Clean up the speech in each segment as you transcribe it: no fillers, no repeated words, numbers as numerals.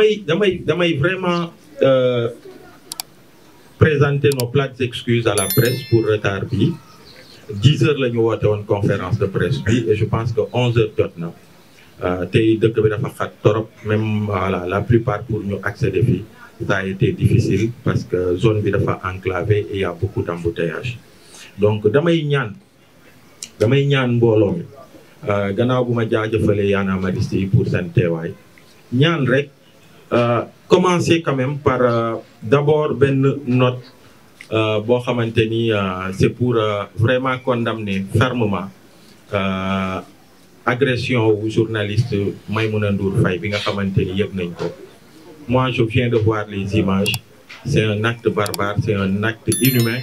damay vraiment présenter nos plates excuses à la presse pour retard bi 10 heures la ñu woote woon conférence de presse bi et je pense que 11 heures jot na tey dëkk bi dafa xat torop même voilà la plupart pour ñu accéder fii ça a été difficile parce que zone bi dafa enclavé et il y a beaucoup d'embouteillage donc damay ñaan mbooloo mi gannaaw bu ma jaajëfalee Y'en a marre yi pour seen teewaay ñaan rek commencer quand même par d'abord benn note boo xamante ni c'est pour vraiment condamner fermement agression wu journaliste Maïmouna Ndour Faye bi nga xamante ni yëg nañ ko. Moi je viens de voir les images, c'est un acte barbare, c'est un acte inhumain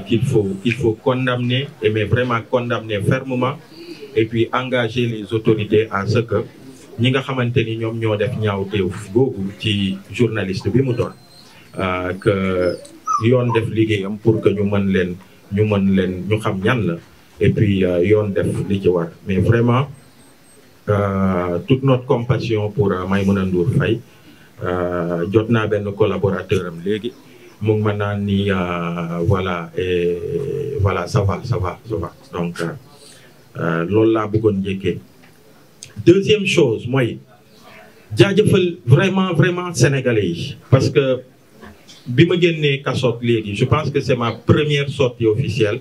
qu'il faut condamner, mais vraiment condamner fermement et puis engager les autorités à ce que ñi nga xamante ni ñoom ñoo def ñaawteef googu ci journaliste bi mu doon que yoon def liggéeyam pour que ñu xam ñan la et puis yoon def li ci war mais vraiment toute notre compassion pour Maïmouna Ndour Faye jot naa benn collaborateur am léegi mu ngi ma naan ni voilà et voilà ça va donc loolu laa bëggoon njëkkee. Deuxième chose mooy jaajëfal vraiment sénégalais yi parce que bi ma génnee kasoot léegi je pense que c'est ma première sortie officielle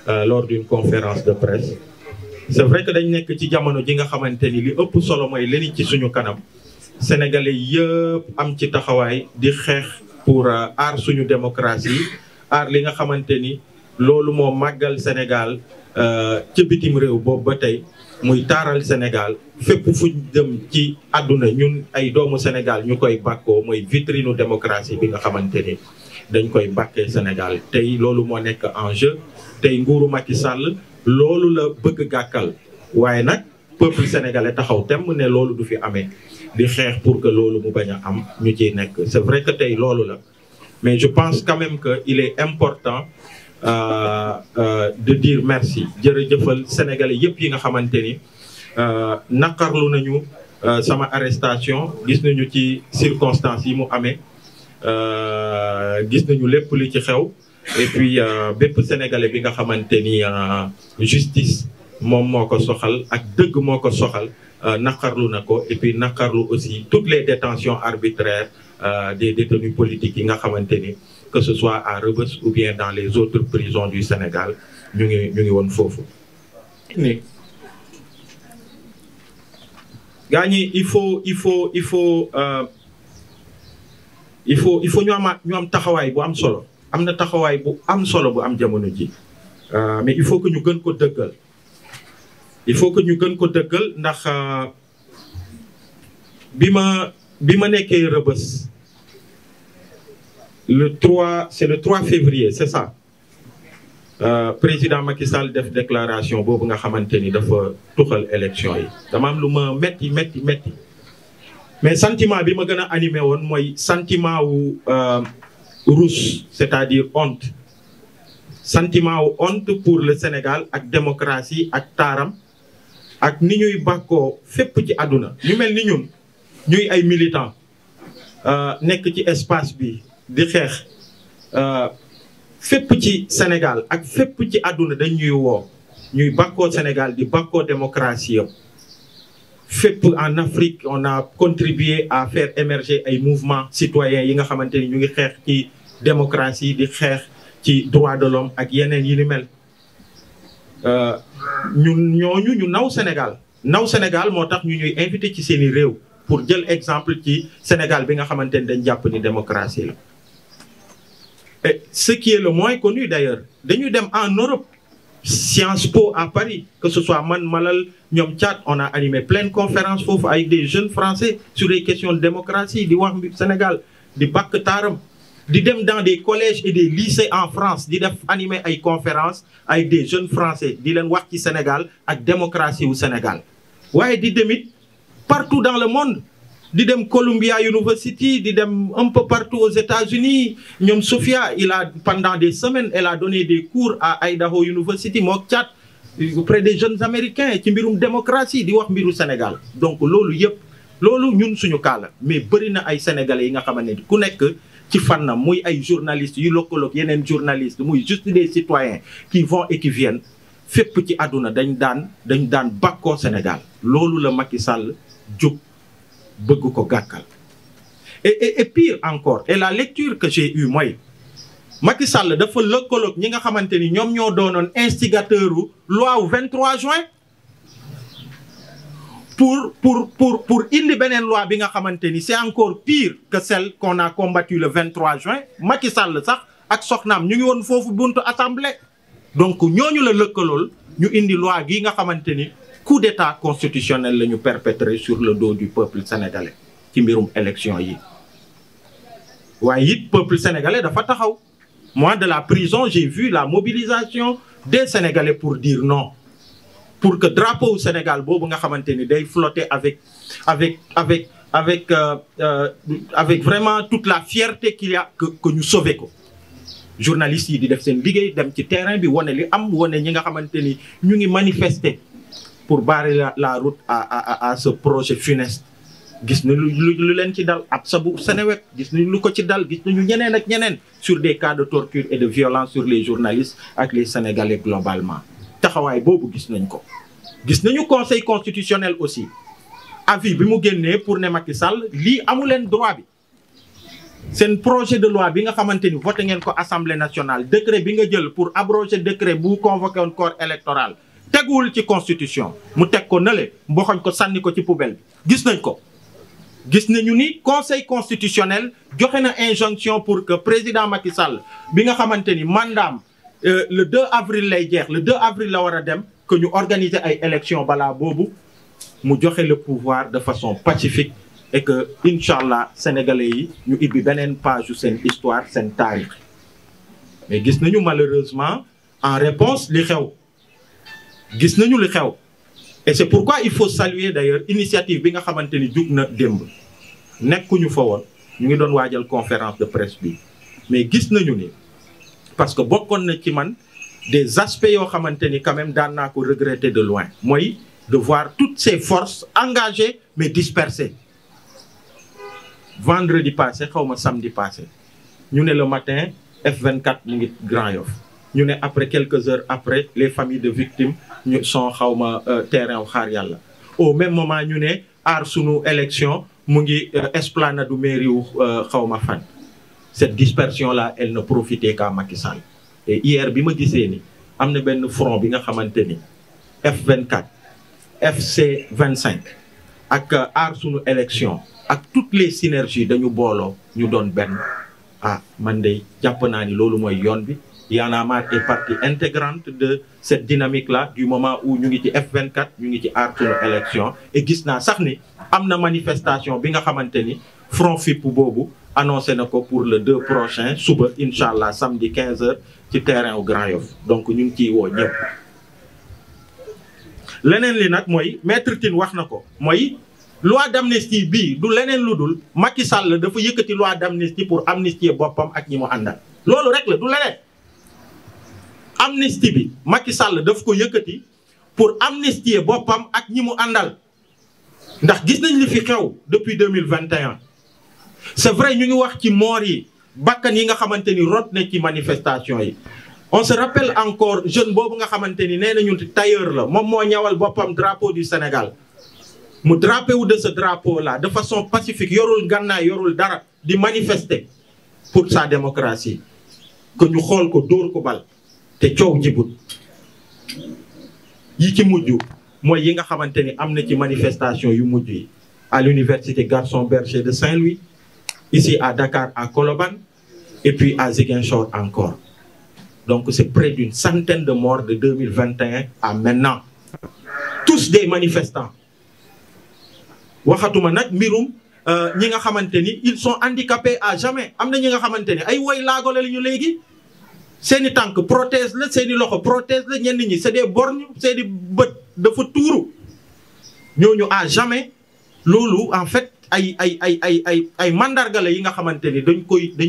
lors d'une conférence de presse. C'est vrai que dañ nekk ci jamono ji nga xamante ni li ëpp solo mooy leni ci suñu kanam sénégalais yëpp am ci taxawaay di xeex pour aar suñu démocratie aar li nga xamante ni loolu moo màggal Sénégal ca bitim réew boobu ba tey muy taaral Sénégal fépp fu dem ci àdduna ñun ay doomu Sénégal ñu koy bàkkoo mooy vitrine démocratie bi nga xamante ni dañ koy bàkkee Sénégal tey loolu moo nekk en jeu tey nguuru Macky Sall loolu la bëgg gàkkal waaye nag peuple sénégalais taxaw temm ne loolu du fi amee di xeex pour que loolu mu bañ a am ñu ciy nekk c'est vrai que tey loolu la mais je pense quand même que il est important de dire merci jërëjëfal sénégalais yëpp yi nga xamante ni naqarlu nañu sama arrestation gis nañu ci circonstances yi mu amee gis nañu lépp li ci xew et puis bépp sénégalais bi nga xamante ni justice moom moo ko soxal ak dëgg moo ko soxal naqarlu na ko et puis naqarlu aussi toutes les détentions arbitraires des détenus politiques yi nga xamante ni que ce soit à Rebeuss ou bien dans les autres prisons du Sénégal ñu ngi woon foofu. gaa ñi il faut ñu am taxawaay bu am solo. am na taxawaay bu am solo bu am jamono ji mais il faut que ñu gën ko dëggal ndax bi ma nekkee Rebeuss c'est le 3 février c'est ça président Macky Sall def déclaration boobu nga xamante ni dafa tuxal élection yi dama am lu ma metti mais sentiment bi ma gën a animé woon mooy sentiment wu rousse, c'est-à-dire honte. Sentiment ou honte pour le Sénégal ak démocratie ak taaram ak ni ñuy bàkkoo fépp ci àdduna ñu mel ni ñun ñuy ay militants nekk ci espace bi di xeex fépp ci Sénégal ak fépp ci àdduna dañ ñuy woo ñuy bàkkoo Sénégal di bàkkoo démocratie yëpp fépp en Afrique on a contribué à faire émerger ay mouvements citoyens yi nga xamante ni ñu ngi xeex ci démocratie di xeex ci droits de l'homme ak yeneen yi ni mel ñooñu ñu naw Sénégal moo tax ñu ñuy invité ci seeni réew pour jël exemple ci Sénégal bi nga xamante ni dañ jàpp ni démocratie la. Et ce qui est le moins connu d'ailleurs dañuy dem en Europe Sciences Po à Paris que ce soit man Malal ñoom Thiat on a animé plein de conférences foofu avec des jeunes français sur les questions de démocratie di wax Sénégal di bàkk taaram di dem dans des collèges et des lycées en France di def animé ay conférences avec des jeunes français di leen wax ci Sénégal ak démocratie wu Sénégal waaye di demit partout dans le monde di dem Columbia University di dem un peu partout aux États-Unis ñoom Sophia pendant des semaines elle a donné des cours à Idaho University mook Thiat auprès des jeunes américains ci mbirum démocratie di wax mbiru Sénégal donc loolu yëpp loolu ñun suñu cas la mais bëri na ay sénégalais yi nga xamante ne ku nekk ci fànnam muy ay journalistes yu lëkkaloog yeneen journalistes muy juste des citoyens qui vont et qui viennent fépp ci àdduna dañ daan bàkkoo Sénégal loolu la Macky Sall jóg bëgg ko gàkkal et pire encore et la lecture que j'ai eue mooy Macky Sall dafa lëkkaloog ñi nga xamante ni ñoom ñoo doonoon instigateur u loi wu 23 juin pour indi beneen loi bi nga xamante ni c'est encore pire que celle qu'on a combattu le 23 juin Macky Sall sax ak soxnaam ñu ngi woon foofu buntu assemblée donc ñooñu la lëkkalool ñu indi loi gi nga xamante ni coup d'état constitutionnel la ñu perpétré sur le dos du peuple sénégalais ci mbirum élection yi waaye it peuple sénégalais dafa taxaw moi de la prison j'ai vu la mobilisation des Sénégalais pour dire non pour que drapeau au Sénégal boobu nga xamante ni day flotter avec vraiment toute la fierté qu'il y a que ñu sauver ko journalistes yi di def seen liggéey dem ci terrain bi wane li am wane ñi nga xamante ni ñu ngi manifester pour barrer la route à ce projet funeste gis nañu lu leen ci dal ab sabu Seneweb gis nañu lu ko ci dal gis nañu ñeneen ak ñeneen sur des cas de torture et de violence sur les journalistes ak les Sénégalais globalement taxawaay boobu gis nañ ko gis nañu conseil constitutionnel aussi avis bi mu génnee pour ne Macky Sall lii amu leen droit bi seen projet de loi bi nga xamante ni voté ngeen ko assemblée nationale décret bi nga jël pour abroger décret bu convoqué woon corps électoral teguwul ci constitution mu teg ko nële mboxoñ ko sànni ko ci poubelle bi gis nañ ko gis nañu ni conseil constitutionnel joxe na injonction pour que président Macky Sall bi nga xamante ni mandaam le 2 avril lay jeex le 2 avril la war a dem que ñu organiser ay élections balaa boobu mu joxe le pouvoir de façon pacifique et que incha allah sénégalais yi ñu ibbi beneen page yu seen histoire seen taarix mais gis nañu malheureusement en réponse li xew gis nañu li xew et c'est pourquoi il faut saluer d'ailleurs initiative bi nga xamante ni jug na démb nekkuñu fa woon ñu ngi doon waajal conférence de presse bi mais gis nañu ni parce que bokkoon na ci man des aspects yoo xamante ni quand même daan naa ko regretter de loin mooy de voir toutes ces forces engagées mais dispersées vendredi passé xawma samedi passé ñu ne le matin F24 mu ngi Grand Yoff ñu ne après quelques heures après les familles de victimes ñu sont xawma terrain wu xaar yàlla au même moment ñu ne aar sunu élection mu ngi esplanade du mairie wu xawma fan cette dispersion là elle ne profitait qu'à Macky Sall et hier bi ma gisee ni am na benn front bi nga xamante ni F24 FC25 ak aar sunu élection ak toutes les synergies dañu booloo ñu doon benn man de jàpp naa ni loolu mooy yoon bi Y'en a marre est partie intégrante de cette dynamique-là du moment où ñu ngi ci F24 ñu ngi ci aar sunu élection et gis naa sax ni am na manifestation bi nga xamante ni front FIP boobu annoncé na ko pour le 2 prochain suba incha allah samedi 15h ci terrain au Grand Yoff donc ñu ngi ciy woo ñëpp. leneen li nag mooy maître Tine wax na ko mooy loi d'amnistie bii du leneen lu dul Macky Sall dafa yëkkati loi d'amnistie pour amnistier boppam ak ñi mu àndal loolu rek la du leneen. amnistie bi Macky Sall daf ko yëkkati pour amnistier boppam ak ñi mu àndal ndax gis nañ li fi xew depuis 2021 c'est vrai ñu ngi wax ci moor yi bakkan yi nga xamante ni rot na ci manifestation yi on se rappelle encore jeune boobu nga xamante ni nee nañu tailleur la moom moo ñawal boppam drapeau du Sénégal mu drapé wu de ce drapeau là de façon pacifique yorul gànnaay yorul dara di manifester pour sa démocratie que ñu xool ko dóor ko bal te coow jibut yi ci mujj mooy yi nga xamante ni am na ci manifestation yu mujj yi à l'université Gaston Berger de Saint-Louis ici à Dakar à Colobane et puis à Ziguinchor encore donc c'est près d'une centaine de morts de 2021 à maintenant tous des manifestants waxatuma nag mbirum ñi nga xamante ni ils sont handicapés à jamais am na ñi nga xamante ni ay woy laagole la ñu léegi seeni tànk prothèse la seeni loxo prothèse la ñenn ñi c'est des borgnes seeni bët dafa tuuru ñooñu à jamais loolu en fait ay mandarga la yi nga xamante ni dañ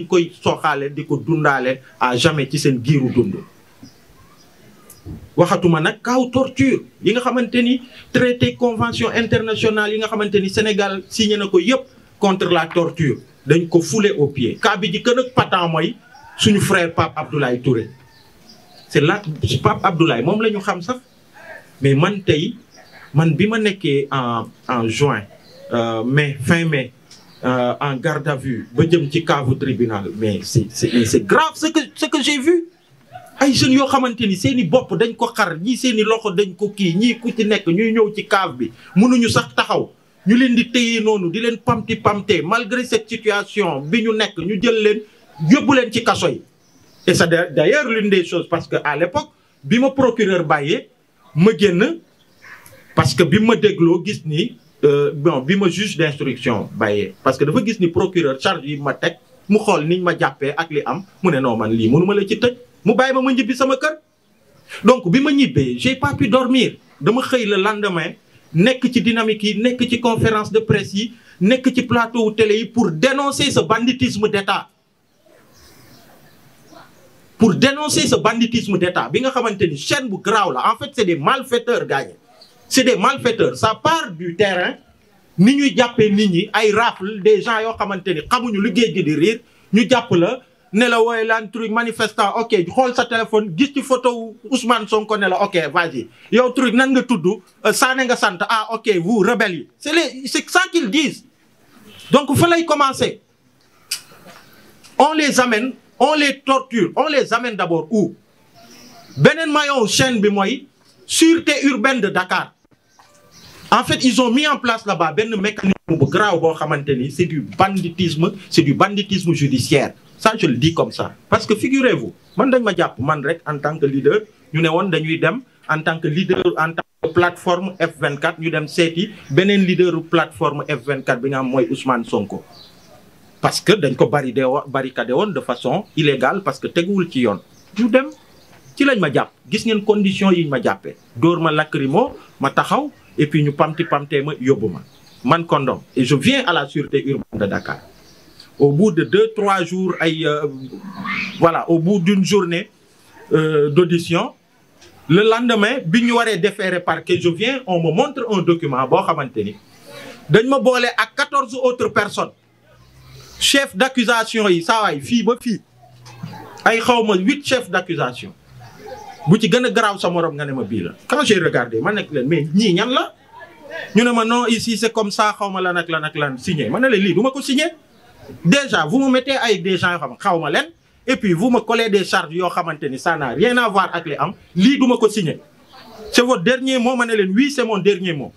koy soxaale di ko dundaale à jamais ci seen giiru dund waxatuma nag kaaw torture yi nga xamante ni traité convention internationale yi nga xamante ni Sénégal signé na ko yëpp contre la torture dañ ko foulé aux pieds. cas bi ji gën a patent mooy suñu frère Pape Abdoulaye Touré c'est là Pape Abdoulaye moom la ñu xam sax mais man tey man bi ma nekkee en juin fin mai en garde à vue ba jëm ci cave tribunal mais c'est grave ce que j'ai vu. ay jeunes yoo xamante ni seen i bopp dañ ko xar ñii seen i loxo dañ ko kii ñii ku ci nekk ñuy ñëw ci cave bi mënuñu sax taxaw ñu leen di téye noonu di leen pamte malgré cette situation bi ñu nekk ñu jël leen yóbbu leen ci kaso yi. et c'est d'ailleurs l'une des choses parce que à l'époque bi ma procureur bàyyee ma génn parce que bi ma dégloo gis ni bi ma juge d'instruction bàyyee parce que dafa gis ni procureur charge yi ma teg mu xool niñ ma jàppee ak li am mu ne non man lii mënuma la ci tëj. mu bàyyi ma ñibbi sama kër donc bi ma ñibbee j'ai pas pu dormir dama xëy le lendemain nekk ci dynamique yi nekk ci conférence de presse yi nekk ci plateau télé yi pour dénoncer ce banditisme d'État bi nga xamante ni chaîne bu garaaw la en fait c'est des malfaiteurs gaañe c'est des malfaiteurs ça part du terrain ni ñuy jàppee nit ñi ay rafle des gens yoo xamante ni xamuñu lu géej gi di riir ñu jàpp la ne la wooye laan truc manifestant ok xool sa téléphone gis ci photo Ousmane Sonko ne la ok vas-y yow truc nan nga tudd Sané nga sant ok vous rebelles yi c'est ça qu'ils disent donc fa lay commencer on les amène on les torture on les amène d'abord où beneen maillon chaîne bi mooy sûreté urbaine de Dakar en fait ils ont mis en place là-bas benn mécanisme bu grave boo xamante ni c'est du banditisme judiciaire. Ça, je le dis comme ça. Parce que figurez-vous, man dañ ma jàpp man rek en tant que leader ñu ne woon dañuy dem en tant que leader en tant que plateforme F24 ñu dem seeti beneen leader plateforme F24 bi nga xam mooy Ousmane Sonko. parce que dañ ko barricadé woon de façon illégale parce que teguwul ci yoon. ñu dem ci lañ ma jàpp gis ngeen conditions yi ñu ma jàppee dóor ma lacrymo ma taxaw et puis ñu pamtee ma yóbbu ma man Kondom et je viens à la sûreté urbaine de Dakar. Au bout de 2-3 jours, au bout d'une journée d'audition, le lendemain, bi ñu waree déférer parquet, je viens, on me montre un document boo xamante ni dañ ma boole ak 14 autres personnes chefs d'accusation yi saa waay fii ba fii ay xawma 8 chefs d'accusation bu ci gën a garaaw sa morom nga ne ma bii la. Quand j'ai regardé ma nekk leen mais ñii ñan la ñu ne ma non ici c'est comme ça xawma lan ak lan signé ma ne leen lii du ma ko signé. Déjà, vous me mettez avec des gens xawma leen et puis vous me collez des charges yoo xamante ni ça n'a rien à voir ak li am lii du ma ko signer. C'est votre dernier mot ma ne leen oui c'est mon dernier mot.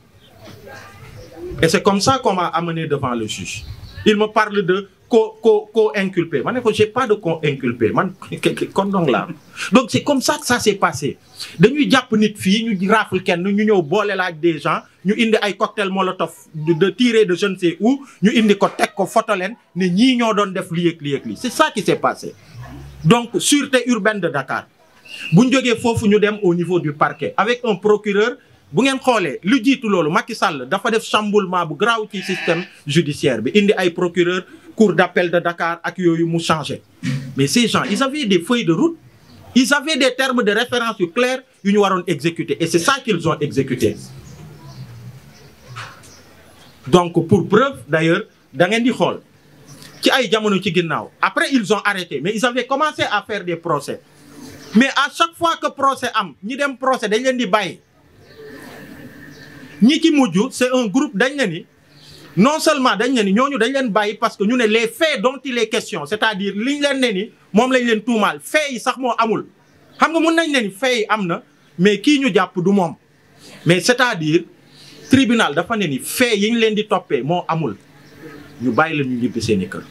Et c'est comme ça qu'on m'a amené devant le juge. Il me parle de co-inculpé. Ma ne ko j'ai pas de co-inculpé man Kondom la donc c'est comme ça que ça s'est passé. dañuy jàpp nit fii ñu rafle kenn ñu ñëw boole la ak des gens ñu indi ay cocktail molotov de tirer de je ne sais où ñu indi ko teg ko photo leen ne ñii ñoo doon def lii ak lii ak lii c'est ça qui s'est passé. donc sûreté urbaine de Dakar bu ñu jógee foofu ñu dem au niveau du parquet avec un procureur bu ngeen xoolee lu jiitu loolu Macky Sall dafa def chamboulement bu graaw ci système judiciaire bi indi ay procureur cour d'appel de Dakar ak yooyu mu changé mais ces gens ils avaient des feuilles de route. Ils avaient des termes de référence yu clairs yu ñu waroon exécuter et c'est ça qu'ils ont exécuté. Donc pour preuve d'ailleurs da ngeen di xool ci ay jamono ci ginnaaw après ils ont arrêté mais ils avaient commencé à faire des procès mais à chaque fois que procès am ñi dem procès dañ leen di bàyyi ñi ci mujj c'est un groupe dañ ne ni non seulement dañ ne ni ñooñu dañ leen bàyyi parce que ñu ne les faits dont il est question c'est-à-dire liñ leen ne ni moom lañ leen tuumaal faits yi sax moo amul xam nga mun nañ ne ni faits yi am na mais kii ñu jàpp du moom mais c'est-à-dire tribunal dafa ne ni faits yi ñu leen di toppee moo amul ñu bàyyi leen ñu ñibbi seeni kër.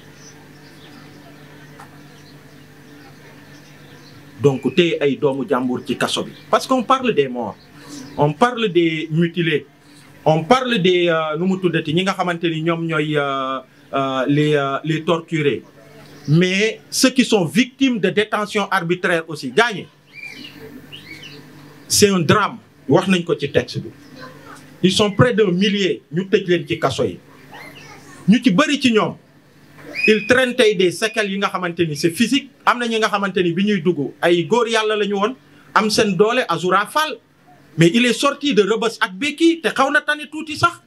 donc tey ay doomu jàmbur ci kaso bi parce qu'on parle des morts on parle des mutilés on parle des nu mu tuddati ñi nga xamante ni ñoom ñooy les torturés mais ceux qui sont victimes de détention arbitraire aussi gaañe c'est un drame wax nañ ko ci texte bi ils sont près d'un millier ñu tëj leen ci kaso yi ñu ci bëri ci ñoom ils traînent tey des séquelles yi nga xamante ni c'est physique am na ñi nga xamante ni bi ñuy dugg ay góor yàlla la ñu woon am seen doole Azoura Fall mais il est sorti de Rebeuss ak Béki te xaw na tane tuuti sax.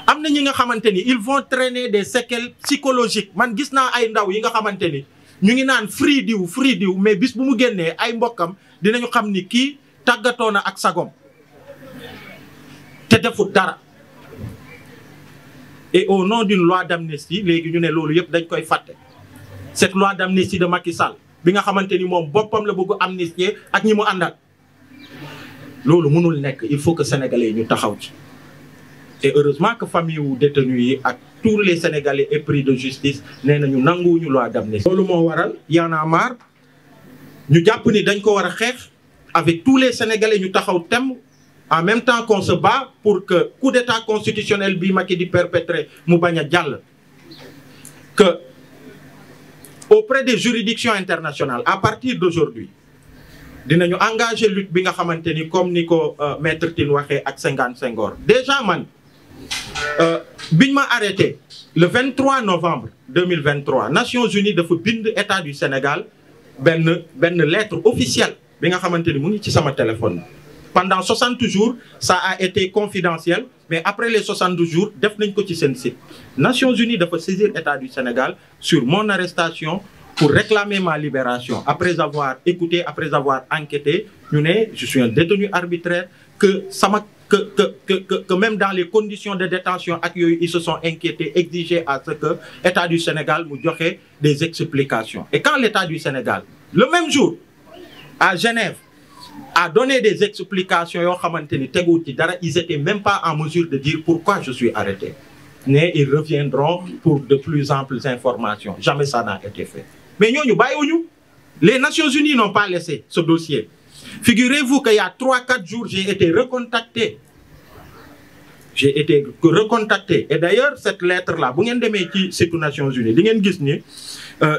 am na ñi nga xamante ni ils vont traîner des séquelles psychologiques man gis naa ay ndaw yi nga xamante ni ñu ngi naan free diw mais bis bu mu génnee ay mbokkam dinañu xam ni kii tàggatoo na ak sagom te defut dara. Et au nom d'une loi d'amnistie léegi ñu ne loolu yëpp dañ koy fàtte cette loi d'amnistie de Macky Sall bi nga xamante ni moom boppam la bëgg amnistier ak ñi mu àndal loolu mënul nekk il faut que sénégalais ñu taxaw ci. Et heureusement que famille wu détenus yi ak tous les sénégalais épris de justice nee nañu nanguwuñu loi d'amnistie. loolu moo waral Y'en a marre ñu jàpp ni dañ ko war a xeex avec tous les sénégalais ñu taxaw temm en même temps qu'on se bat pour que coup d'état constitutionnel bi Macky di perpétrer mu bañ a jàll. Que auprès des juridictions internationales à partir d'aujourd'hui dinañu engager lutte bi nga xamante ni comme ni ko maître Tine waxee ak Senghor déjà man biñ ma arrêté le 23 novembre 2023 Nations Unies dafa bind état du Sénégal benn lettre officielle bi nga xamante ni mu ngi ci sama téléphone. Pendant 60 jours ça a été confidentiel mais après les 62 jours def nañ ko ci seen site. Nations Unies dafa saisir état du Sénégal sur mon arrestation pour réclamer ma libération après avoir écouté, après avoir enquêté. ñu ne je suis un détenu arbitraire que même dans les conditions de détention ak yooyu ils se sont inquiétés, exigés à ce que état du Sénégal mu joxe des explications. Et quand l'état du Sénégal le même jour à Genève a donné des explications yoo xamante ni teguwul ci dara, ils étaient même pas en mesure de dire pourquoi je suis arrêté. Mais ils reviendront pour de plus amples informations. Jamais ça n'a été fait. Mais ñooñu bàyyiwuñu. Les Nations Unies n'ont pas laissé ce dossier. Figurez-vous qu'il y a 3-4 jours, j'ai été recontacté. J'ai été recontacté. Et d'ailleurs, cette lettre-là, bu ngeen demee ci site Nations Unies, di ngeen gis ni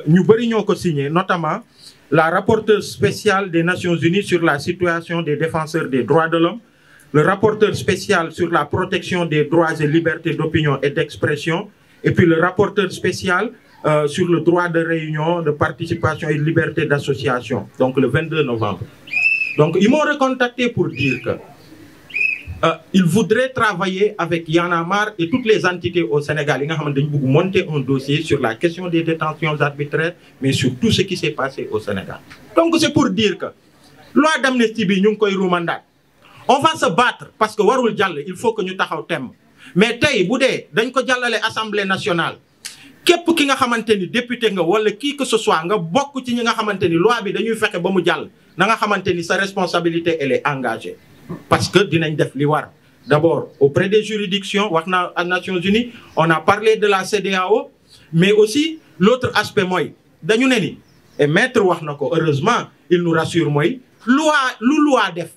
ñu bëri ñoo ko signé, notamment la rapporteure spéciale des Nations Unies sur la situation des défenseurs des droits de l'homme, le rapporteur spécial sur la protection des droits et libertés d'opinion et d'expression, et puis le rapporteur spécial sur le droit de réunion, de participation et de liberté d'association, donc le 22 novembre. Donc ils m'ont recontacté pour dire que ils voudraient travailler avec Y'en a marre et toutes les entités au Sénégal yi nga xamante dañu bëgg monter un dossier sur la question des détentions arbitraires, mais sur tout ce qui s'est passé au Sénégal. Donc c'est pour dire que loi d'amnistie bi ñu ngi koy ruumandaat. On va se battre parce que warul jàll, il faut que ñu taxaw temm. Mais tey bu dee dañ ko jàllale Assemblée nationale képp ki nga xamante ni député nga wala qui que ce soit nga bokk ci ñi nga xamante ni loi bi dañuy fexe ba mu jàll na nga xamante ni sa responsabilité elle est engagée. Parce que dinañ def li war. D'abord auprès des juridictions, wax naa à Nations Unies, on a parlé de la CEDEAO, mais aussi l'autre aspect mooy dañu ne ni et maître wax na ko, heureusement il nous rassure mooy loi def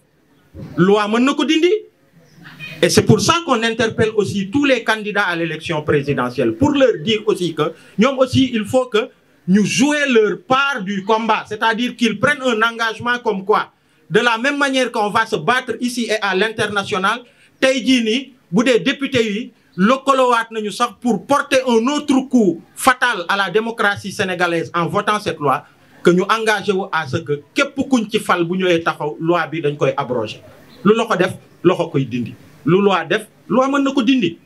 loi mën na ko dindi. Et c'est pour ça qu'on interpelle aussi tous les candidats à l'élection présidentielle pour leur dire aussi que ñoom aussi il faut que ñu jouer leur part du combat, c'est-à-dire qu'ils prennent un engagement comme quoi de la même manière qu'on va se battre ici et à l'international, tey jii nii bu dee député yi lëkkalowaat nañu sax pour porter un autre coup fatal à la démocratie sénégalaise en votant cette loi, que ñu engagé wu à ce que képp kuñ ci fal bu ñëwee taxaw loi bi dañ koy abroger. Lu loxo def loxo koy dindi, lu loi def loi mën na ko dindi.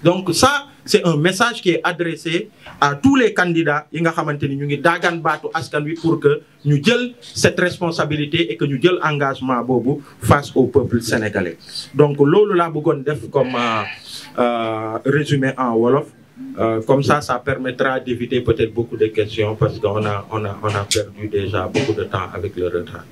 Donc ça c'est un message qui est adressé à tous les candidats yi nga xamante ni ñu ngi daagaan baatu askan wi pour que ñu jël cette responsabilité et que ñu jël engagement boobu face au peuple sénégalais. Donc loolu laa bëggoon def comme résumé en wolof. Comme ça permettra d'éviter peut-être beaucoup de questions parce qu'on a perdu déjà beaucoup de temps avec le retard.